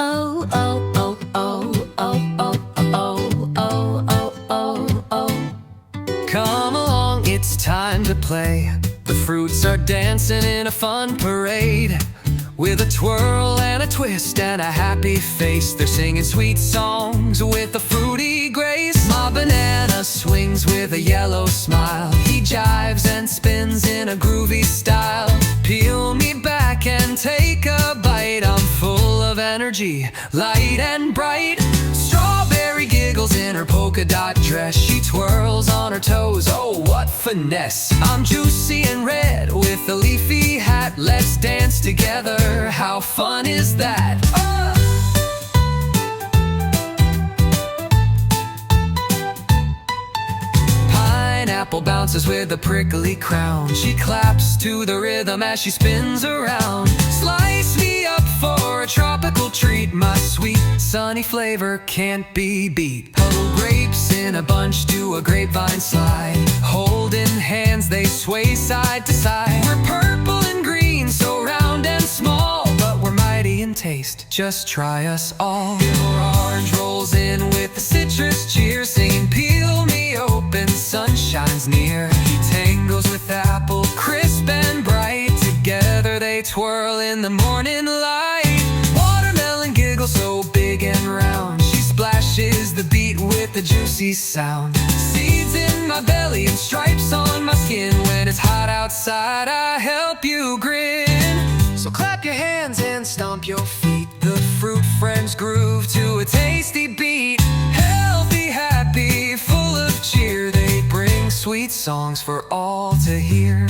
Oh, oh, oh, oh, oh, oh, oh, oh, oh, oh, oh. Come along, it's time to play. The fruits are dancing in a fun parade. With a twirl and a twist and a happy face, they're singing sweet songs with a fruity grace. My banana swings with a yellow smile. He jives and spins in a groovy style. Peel me back and take a bite. I'm full of energy, light and bright. Strawberry giggles in her polka dot dress. She twirls on her toes, oh what finesse. I'm juicy and red with a leafy hat. Let's dance together, how fun is that? Pineapple bounces with a prickly crown. She claps to the rhythm as she spins around. Slice me up for a tropical treat. My sweet, sunny flavor can't be beat. Puddle grapes in a bunch do a grapevine slide. Holding hands they sway side to side. We're purple and green, so round and small, but we're mighty in taste, just try us all. Orange rolls in with the citrus cheer, singing peel me open, sun shines near. He tangles with apple, crisp and bright. Together they twirl in the morning light. Watermelon giggles so big and round. She splashes the beat with a juicy sound. Seeds in my belly and stripes on my skin. When it's hot outside, I help you grin. So clap your hands and stomp your feet. The fruit friends groove to a tasty beat. Healthy, happy, full of cheer. They bring sweet songs for all to hear.